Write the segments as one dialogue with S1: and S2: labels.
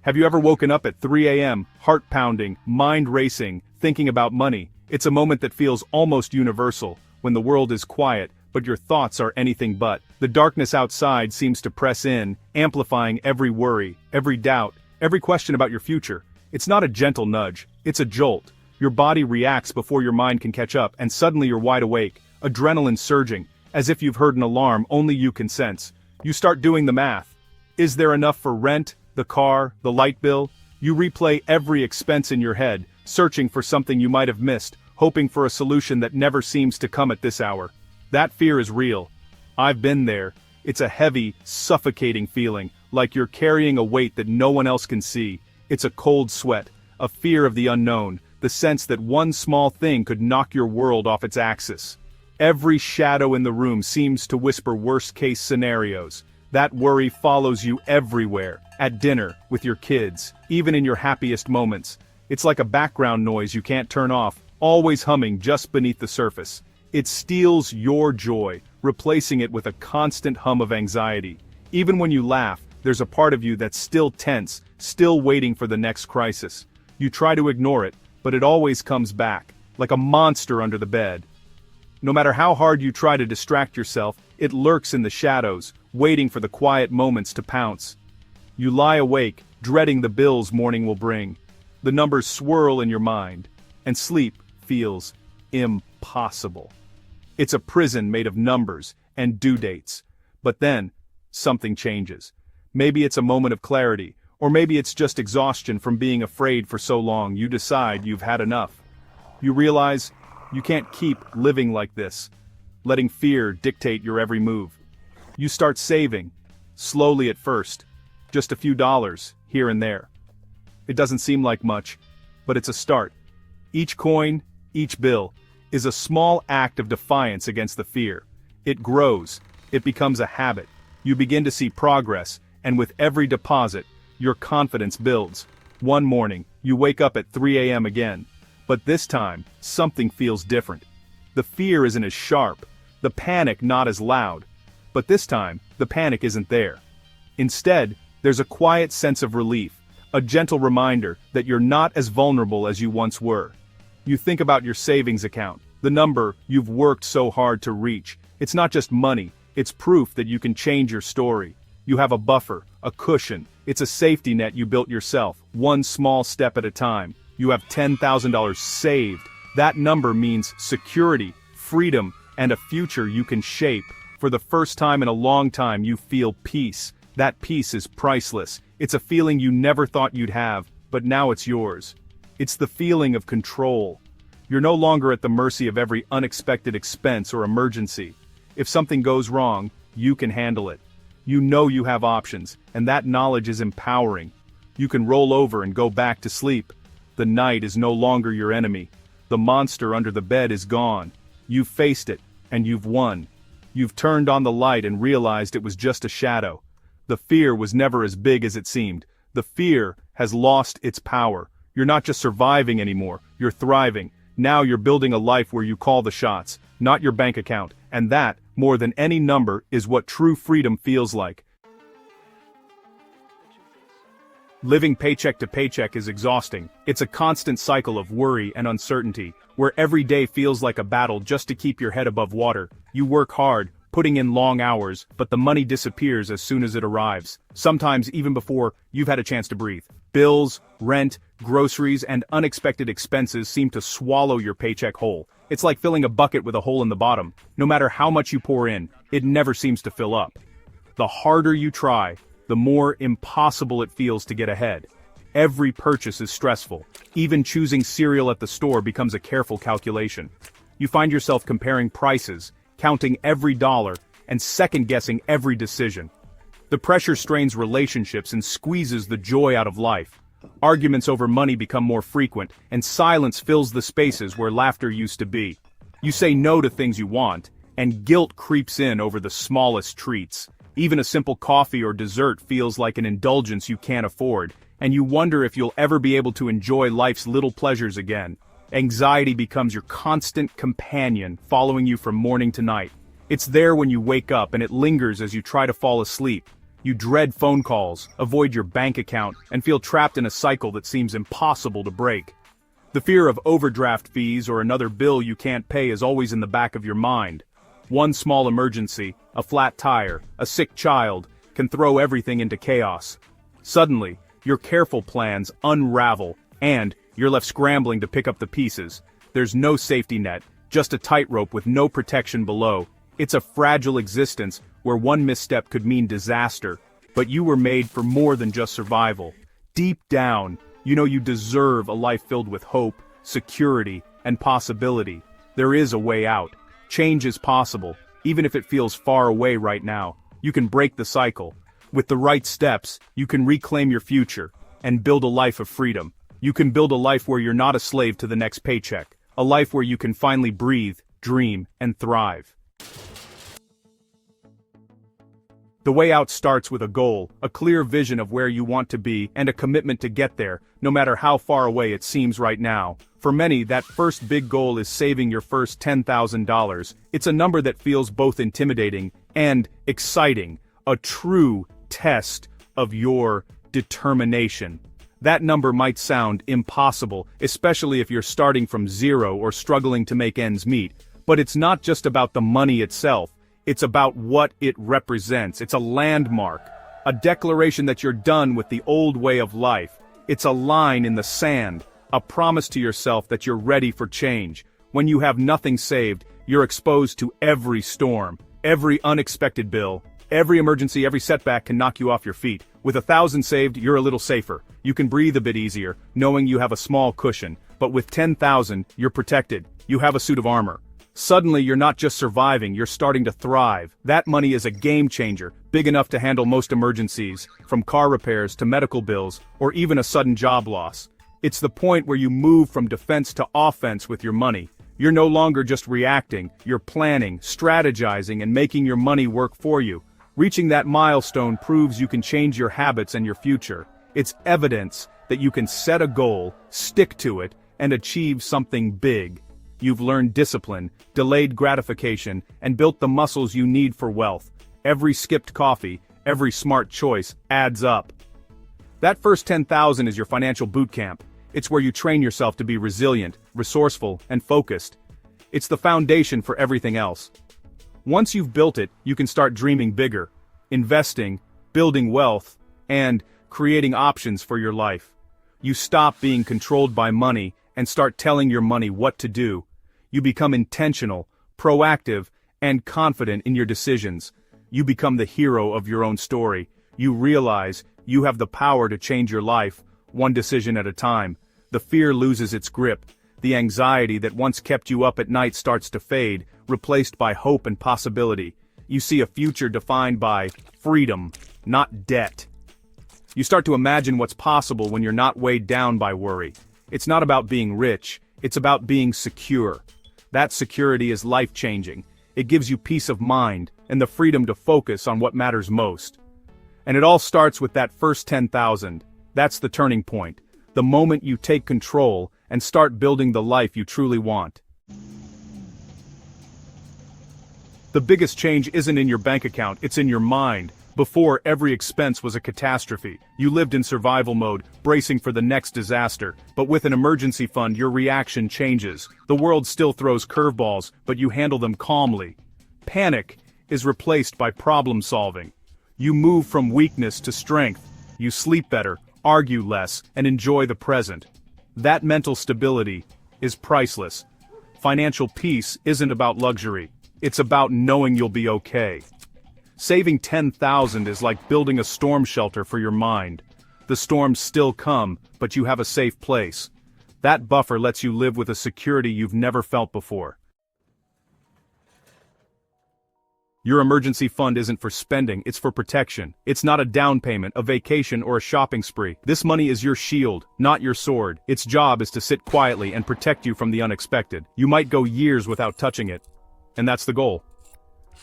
S1: Have you ever woken up at 3 a.m., heart pounding, mind racing, thinking about money? It's a moment that feels almost universal, when the world is quiet, but your thoughts are anything but. The darkness outside seems to press in, amplifying every worry, every doubt, every question about your future. It's not a gentle nudge, it's a jolt. Your body reacts before your mind can catch up, and suddenly you're wide awake, adrenaline surging, as if you've heard an alarm only you can sense. You start doing the math. Is there enough for rent, the car, the light bill? You replay every expense in your head, searching for something you might have missed, hoping for a solution that never seems to come at this hour. That fear is real. I've been there. It's a heavy, suffocating feeling, like you're carrying a weight that no one else can see. It's a cold sweat, a fear of the unknown, the sense that one small thing could knock your world off its axis. Every shadow in the room seems to whisper worst-case scenarios. That worry follows you everywhere, at dinner, with your kids, even in your happiest moments. It's like a background noise you can't turn off, always humming just beneath the surface. It steals your joy, replacing it with a constant hum of anxiety. Even when you laugh, there's a part of you that's still tense, still waiting for the next crisis. You try to ignore it, but it always comes back, like a monster under the bed. No matter how hard you try to distract yourself, it lurks in the shadows, waiting for the quiet moments to pounce. You lie awake, dreading the bills morning will bring. The numbers swirl in your mind, and sleep feels impossible. It's a prison made of numbers and due dates. But then, something changes. Maybe it's a moment of clarity, or maybe it's just exhaustion from being afraid for so long. You decide you've had enough. You realize you can't keep living like this, letting fear dictate your every move. You start saving, slowly at first, just a few dollars here and there. It doesn't seem like much, but it's a start. Each coin, each bill, is a small act of defiance against the fear. It grows, it becomes a habit. You begin to see progress, and with every deposit, your confidence builds. One morning, you wake up at 3 a.m. again. But this time, something feels different. The fear isn't as sharp, the panic not as loud. But this time, the panic isn't there. Instead, there's a quiet sense of relief, a gentle reminder that you're not as vulnerable as you once were. You think about your savings account, the number you've worked so hard to reach. It's not just money, it's proof that you can change your story. You have a buffer, a cushion, it's a safety net you built yourself, one small step at a time. You have $10,000 saved. That number means security, freedom, and a future you can shape. For the first time in a long time, you feel peace. That peace is priceless. It's a feeling you never thought you'd have, but now it's yours. It's the feeling of control. You're no longer at the mercy of every unexpected expense or emergency. If something goes wrong, you can handle it. You know you have options, and that knowledge is empowering. You can roll over and go back to sleep. The night is no longer your enemy. The monster under the bed is gone. You've faced it, and you've won. You've turned on the light and realized it was just a shadow. The fear was never as big as it seemed. The fear has lost its power. You're not just surviving anymore, you're thriving. Now you're building a life where you call the shots, not your bank account, and that, more than any number, is what true freedom feels like. Living paycheck to paycheck is exhausting. It's a constant cycle of worry and uncertainty, where every day feels like a battle just to keep your head above water. You work hard, putting in long hours, but the money disappears as soon as it arrives, sometimes even before you've had a chance to breathe. Bills, rent, groceries, and unexpected expenses seem to swallow your paycheck whole. It's like filling a bucket with a hole in the bottom. No matter how much you pour in, it never seems to fill up. The harder you try, the more impossible it feels to get ahead. Every purchase is stressful. Even choosing cereal at the store becomes a careful calculation. You find yourself comparing prices, counting every dollar, and second-guessing every decision. The pressure strains relationships and squeezes the joy out of life. Arguments over money become more frequent, and silence fills the spaces where laughter used to be. You say no to things you want, and guilt creeps in over the smallest treats. Even a simple coffee or dessert feels like an indulgence you can't afford, and you wonder if you'll ever be able to enjoy life's little pleasures again. Anxiety becomes your constant companion, following you from morning to night. It's there when you wake up, and it lingers as you try to fall asleep. You dread phone calls, avoid your bank account, and feel trapped in a cycle that seems impossible to break. The fear of overdraft fees or another bill you can't pay is always in the back of your mind. One small emergency, a flat tire, a sick child, can throw everything into chaos. Suddenly, your careful plans unravel, and you're left scrambling to pick up the pieces. There's no safety net, just a tightrope with no protection below. It's a fragile existence where one misstep could mean disaster, but you were made for more than just survival. Deep down, you know you deserve a life filled with hope, security, and possibility. There is a way out. Change is possible, even if it feels far away right now. You can break the cycle. With the right steps, you can reclaim your future and build a life of freedom. You can build a life where you're not a slave to the next paycheck, a life where you can finally breathe, dream, and thrive. The way out starts with a goal, a clear vision of where you want to be, and a commitment to get there, no matter how far away it seems right now. For many, that first big goal is saving your first $10,000. It's a number that feels both intimidating and exciting, a true test of your determination. That number might sound impossible, especially if you're starting from zero or struggling to make ends meet. But it's not just about the money itself. It's about what it represents. It's a landmark, a declaration that you're done with the old way of life. It's a line in the sand, a promise to yourself that you're ready for change. When you have nothing saved, you're exposed to every storm, every unexpected bill, every emergency, every setback can knock you off your feet. With 1,000 saved, you're a little safer. You can breathe a bit easier, knowing you have a small cushion. But with 10,000, you're protected. You have a suit of armor. Suddenly you're not just surviving, you're starting to thrive. That money is a game changer, big enough to handle most emergencies, from car repairs to medical bills, or even a sudden job loss. It's the point where you move from defense to offense with your money. You're no longer just reacting, you're planning, strategizing, and making your money work for you. Reaching that milestone proves you can change your habits and your future. It's evidence that you can set a goal, stick to it, and achieve something big. You've learned discipline, delayed gratification, and built the muscles you need for wealth. Every skipped coffee, every smart choice adds up. That first 10,000 is your financial boot camp. It's where you train yourself to be resilient, resourceful, and focused. It's the foundation for everything else. Once you've built it, you can start dreaming bigger, investing, building wealth, and creating options for your life. You stop being controlled by money and start telling your money what to do. You become intentional, proactive, and confident in your decisions. You become the hero of your own story. You realize you have the power to change your life, one decision at a time. The fear loses its grip. The anxiety that once kept you up at night starts to fade, replaced by hope and possibility. You see a future defined by freedom, not debt. You start to imagine what's possible when you're not weighed down by worry. It's not about being rich, it's about being secure. That security is life-changing. It gives you peace of mind and the freedom to focus on what matters most. And it all starts with that first 10,000. That's the turning point. The moment you take control and start building the life you truly want. The biggest change isn't in your bank account, it's in your mind. Before, every expense was a catastrophe. You lived in survival mode, bracing for the next disaster. But with an emergency fund, your reaction changes. The world still throws curveballs, but you handle them calmly. Panic is replaced by problem solving. You move from weakness to strength. You sleep better, argue less, and enjoy the present. That mental stability is priceless. Financial peace isn't about luxury. It's about knowing you'll be okay. Saving 10,000 is like building a storm shelter for your mind. The storms still come, but you have a safe place. That buffer lets you live with a security you've never felt before. Your emergency fund isn't for spending, it's for protection. It's not a down payment, a vacation, or a shopping spree. This money is your shield, not your sword. Its job is to sit quietly and protect you from the unexpected. You might go years without touching it. And that's the goal.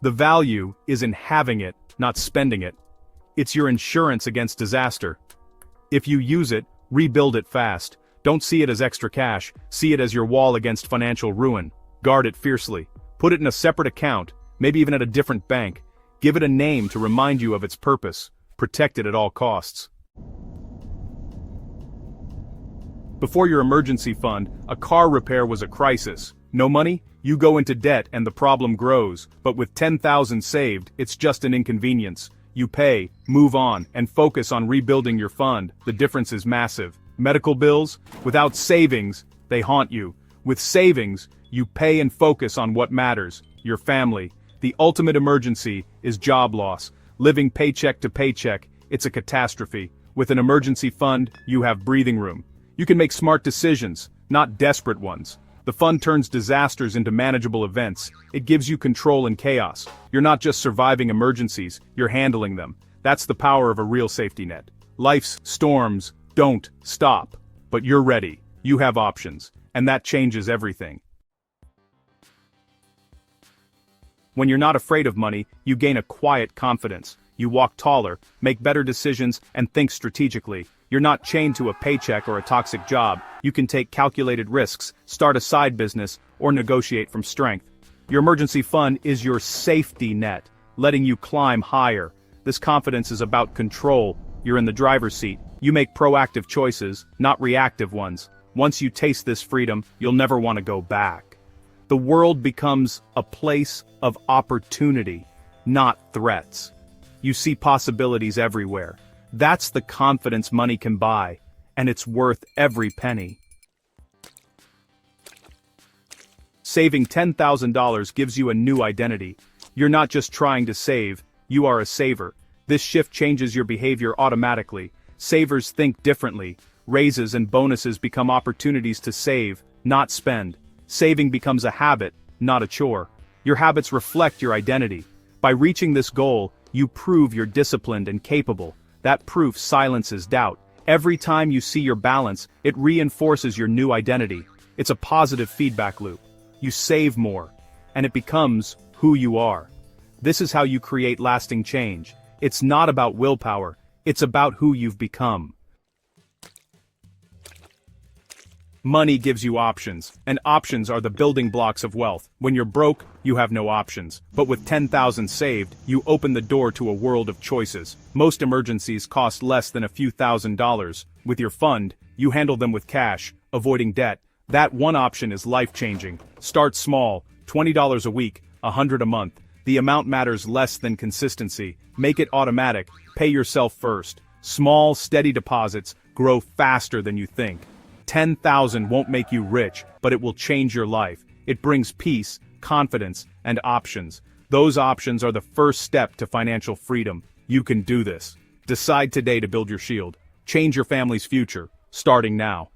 S1: The value is in having it, not spending it. It's your insurance against disaster. If you use it, rebuild it fast. Don't see it as extra cash, see it as your wall against financial ruin. Guard it fiercely. Put it in a separate account, maybe even at a different bank. Give it a name to remind you of its purpose. protect it at all costs. Before your emergency fund, a car repair was a crisis. No money? You go into debt and the problem grows, but with 10,000 saved, it's just an inconvenience. You pay, move on, and focus on rebuilding your fund. The difference is massive. Medical bills? Without savings, they haunt you. With savings, you pay and focus on what matters, your family. The ultimate emergency is job loss. Living paycheck to paycheck, it's a catastrophe. With an emergency fund, you have breathing room. You can make smart decisions, not desperate ones. The fund turns disasters into manageable events. It gives you control in chaos. You're not just surviving emergencies, you're handling them. That's the power of a real safety net. Life's storms don't stop. But you're ready. You have options. And that changes everything. When you're not afraid of money, you gain a quiet confidence. You walk taller, make better decisions, and think strategically. You're not chained to a paycheck or a toxic job. You can take calculated risks, start a side business, or negotiate from strength. Your emergency fund is your safety net, letting you climb higher. This confidence is about control. You're in the driver's seat. You make proactive choices, not reactive ones. Once you taste this freedom, you'll never want to go back. The world becomes a place of opportunity, not threats. You see possibilities everywhere. That's the confidence money can buy, and it's worth every penny. Saving $10,000 gives you a new identity. You're not just trying to save, you are a saver. This shift changes your behavior automatically. Savers think differently. Raises and bonuses become opportunities to save, not spend. Saving becomes a habit, not a chore. Your habits reflect your identity. By reaching this goal, you prove you're disciplined and capable. That proof silences doubt. Every time you see your balance, it reinforces your new identity. It's a positive feedback loop. You save more, and it becomes who you are. This is how you create lasting change. It's not about willpower, it's about who you've become. Money gives you options, and options are the building blocks of wealth. When you're broke, you have no options. But with 10,000 saved, you open the door to a world of choices. Most emergencies cost less than a few $1,000s. With your fund, you handle them with cash, avoiding debt. That one option is life-changing. Start small, $20 a week, $100 a month. The amount matters less than consistency. Make it automatic. Pay yourself first. Small, steady deposits grow faster than you think. 10,000 won't make you rich, but it will change your life. It brings peace, confidence, and options. Those options are the first step to financial freedom. You can do this. Decide today to build your shield. Change your family's future, starting now.